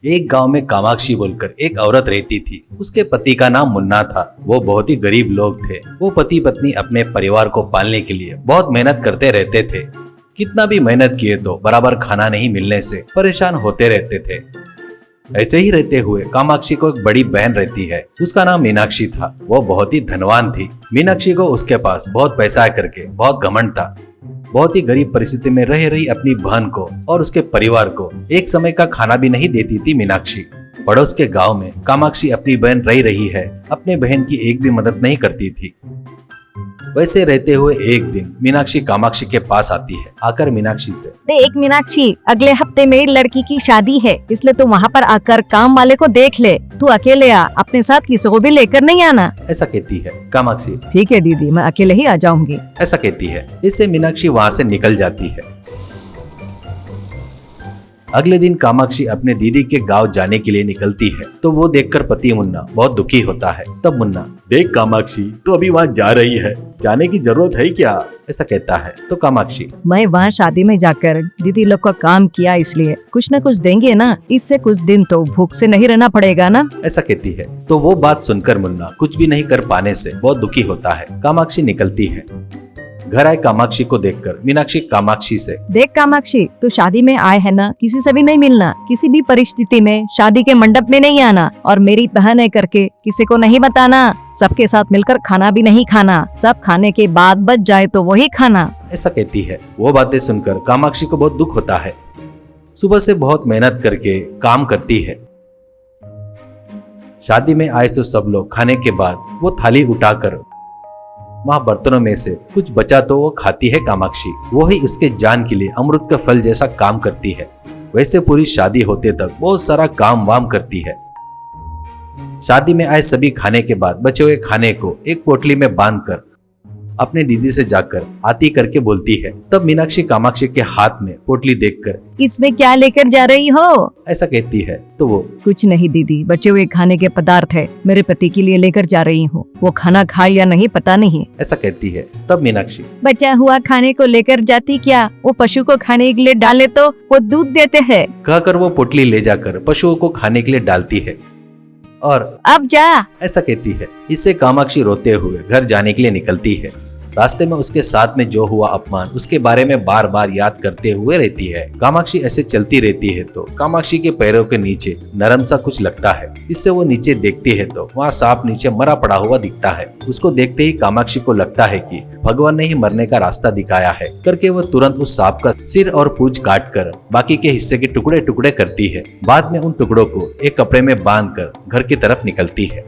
एक गांव में कामाक्षी बोलकर एक औरत रहती थी। उसके पति का नाम मुन्ना था। वो बहुत ही गरीब लोग थे। वो पति पत्नी अपने परिवार को पालने के लिए बहुत मेहनत करते रहते थे। कितना भी मेहनत किए तो बराबर खाना नहीं मिलने से परेशान होते रहते थे। ऐसे ही रहते हुए कामाक्षी को एक बड़ी बहन रहती है। उसका नाम मीनाक्षी था। वो बहुत ही धनवान थी। मीनाक्षी को उसके पास बहुत पैसा करके बहुत घमंड था। बहुत ही गरीब परिस्थिति में रह रही अपनी बहन को और उसके परिवार को एक समय का खाना भी नहीं देती थी मीनाक्षी। पड़ोस के गांव में कामाक्षी अपनी बहन रह रही है। अपने बहन की एक भी मदद नहीं करती थी। वैसे रहते हुए एक दिन मीनाक्षी कामाक्षी के पास आती है। आकर मीनाक्षी से, देख मीनाक्षी, अगले हफ्ते मेरी लड़की की शादी है, इसलिए तू वहाँ पर आकर काम वाले को देख ले। तू अकेले आ, अपने साथ किसी को भी लेकर नहीं आना। ऐसा कहती है कामाक्षी। ठीक है दीदी, मैं अकेले ही आ जाऊंगी। ऐसा कहती है। इससे मीनाक्षी वहाँ से निकल जाती है। अगले दिन कामाक्षी अपने दीदी के गांव जाने के लिए निकलती है तो वो देखकर पति मुन्ना बहुत दुखी होता है। तब मुन्ना, देख कामाक्षी, तू अभी वहाँ जा रही है, जाने की जरूरत है क्या? ऐसा कहता है। तो कामाक्षी, मैं वहाँ शादी में जाकर दीदी लोग का काम किया, इसलिए कुछ न कुछ देंगे ना, इससे कुछ दिन तो भूख से नहीं रहना पड़ेगा ना। ऐसा कहती है। तो वो बात सुनकर मुन्ना कुछ भी नहीं कर पाने से बहुत दुखी होता है। कामाक्षी निकलती है। घर आए कामाक्षी को देखकर मीनाक्षी कामाक्षी से, देख कामाक्षी, तू शादी में आए है ना, किसी से भी नहीं मिलना, किसी भी परिस्थिति में शादी के मंडप में नहीं आना, और मेरी बहन है करके किसी को नहीं बताना। सबके साथ मिलकर खाना भी नहीं खाना, सब खाने के बाद बच जाए तो वही खाना। ऐसा कहती है। वो बातें सुनकर कामाक्षी को बहुत दुख होता है। सुबह से बहुत मेहनत करके काम करती है। शादी में आए तो सब लोग खाने के बाद वो थाली उठाकर वहाँ बर्तनों में से कुछ बचा तो वो खाती है कामाक्षी। वो ही उसके जान के लिए अमृत का फल जैसा काम करती है। वैसे पूरी शादी होते तक बहुत सारा काम वाम करती है। शादी में आए सभी खाने के बाद बचे हुए खाने को एक पोटली में बांधकर अपने दीदी से जाकर आती करके बोलती है। तब मीनाक्षी कामाक्षी के हाथ में पोटली देखकर, इसमें क्या लेकर जा रही हो? ऐसा कहती है। तो वो, कुछ नहीं दीदी, बचे हुए खाने के पदार्थ है, मेरे पति के लिए लेकर जा रही हूँ। वो खाना खा या नहीं पता नहीं। ऐसा कहती है। तब मीनाक्षी, बचा हुआ खाने को लेकर जाती क्या? वो पशु को खाने के लिए डाले तो वो दूध देते हैं। कहकर वो पोटली ले जाकर पशुओं को खाने के लिए डालती है और अब जा, ऐसा कहती है। इससे कामाक्षी रोते हुए घर जाने के लिए निकलती है। रास्ते में उसके साथ में जो हुआ अपमान उसके बारे में बार बार याद करते हुए रहती है। कामाक्षी ऐसे चलती रहती है तो कामाक्षी के पैरों के नीचे नरम सा कुछ लगता है। इससे वो नीचे देखती है तो वहाँ सांप नीचे मरा पड़ा हुआ दिखता है। उसको देखते ही कामाक्षी को लगता है कि भगवान ने ही मरने का रास्ता दिखाया है करके वो तुरंत उस सांप का सिर और पूंछ काट कर बाकी के हिस्से के टुकड़े टुकड़े करती है। बाद में उन टुकड़ों को एक कपड़े में बांध कर घर की तरफ निकलती है।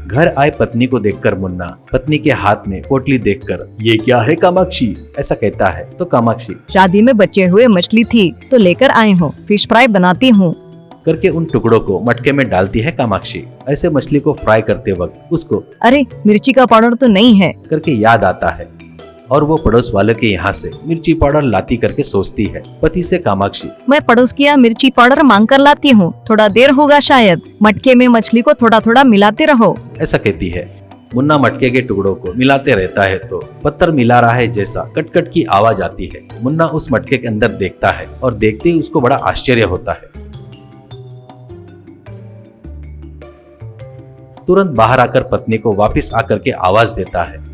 घर आए पत्नी को देखकर मुन्ना पत्नी के हाथ में पोटली देखकर, ये क्या है कामाक्षी? ऐसा कहता है। तो कामाक्षी, शादी में बचे हुए मछली थी तो लेकर आई हूँ, फिश फ्राई बनाती हूँ करके उन टुकड़ों को मटके में डालती है कामाक्षी। ऐसे मछली को फ्राई करते वक्त उसको, अरे मिर्ची का पाउडर तो नहीं है करके याद आता है और वो पड़ोस वालों के यहाँ से मिर्ची पाउडर लाती करके सोचती है। पति से कामाक्षी, मैं पड़ोस की यहाँ मिर्ची पाउडर मांग कर लाती हूँ, थोड़ा देर होगा शायद, मटके में मछली को थोड़ा थोड़ा मिलाते रहो। ऐसा कहती है। मुन्ना मटके के टुकड़ों को मिलाते रहता है तो पत्थर मिला रहा है जैसा कटकट की आवाज आती है। मुन्ना उस मटके के अंदर देखता है और देखते ही उसको बड़ा आश्चर्य होता है। तुरंत बाहर आकर पत्नी को वापस आकर के आवाज देता है।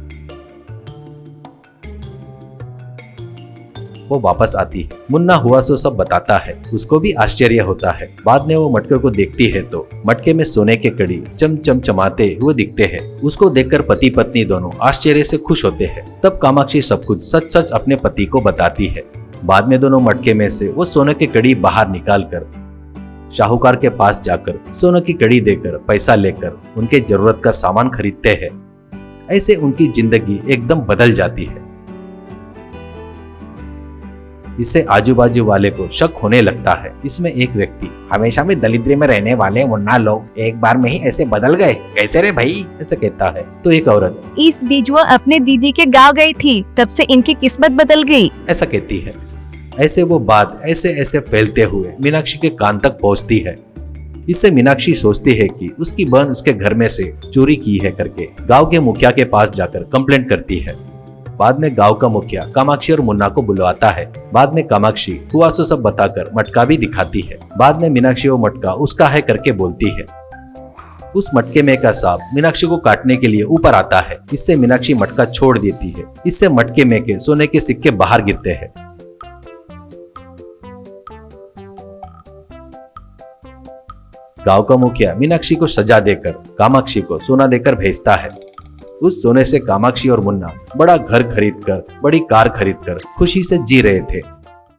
वो वापस आती है। मुन्ना हुआ सो सब बताता है। उसको भी आश्चर्य होता है। बाद में वो मटके को देखती है तो मटके में सोने के कड़ी चम चम चमाते हुए दिखते हैं। उसको देखकर पति पत्नी दोनों आश्चर्य से खुश होते हैं। तब कामाक्षी सब कुछ सच सच अपने पति को बताती है। बाद में दोनों मटके में से वो सोने की कड़ी बाहर निकाल कर शाहूकार के पास जाकर सोने की कड़ी देकर पैसा लेकर उनके जरूरत का सामान खरीदते हैं। ऐसे उनकी जिंदगी एकदम बदल जाती है। इससे आजू बाजू वाले को शक होने लगता है। इसमें एक व्यक्ति, हमेशा में दरिद्र में रहने वाले मुन्ना लोग एक बार में ही ऐसे बदल गए, कैसे रे भाई? ऐसे कहता है। तो एक औरत, इस बीच वो अपने दीदी के गाँव गई थी, तब से इनकी किस्मत बदल गई, ऐसा कहती है। ऐसे वो बात ऐसे ऐसे फैलते हुए मीनाक्षी के कान तक पहुँचती है। इससे मीनाक्षी सोचती है कि उसकी बहन उसके घर में से चोरी की है करके गाँव के मुखिया के पास जाकर कंप्लेंट करती है। बाद में गांव का मुखिया कामाक्षी और मुन्ना को बुलवाता है। बाद में कामाक्षी हुआ सो सब बताकर मटका भी दिखाती है। बाद में मीनाक्षी वो मटका उसका है करके बोलती है। उस मटके में का सांप मीनाक्षी को काटने के लिए ऊपर आता है। इससे मीनाक्षी मटका छोड़ देती है। इससे मटके में के सोने के सिक्के बाहर गिरते हैं। गांव का मुखिया मीनाक्षी को सजा देकर कामाक्षी को सोना देकर भेजता है। उस सोने से कामाक्षी और मुन्ना बड़ा घर खरीदकर, बड़ी कार खरीदकर खुशी से जी रहे थे।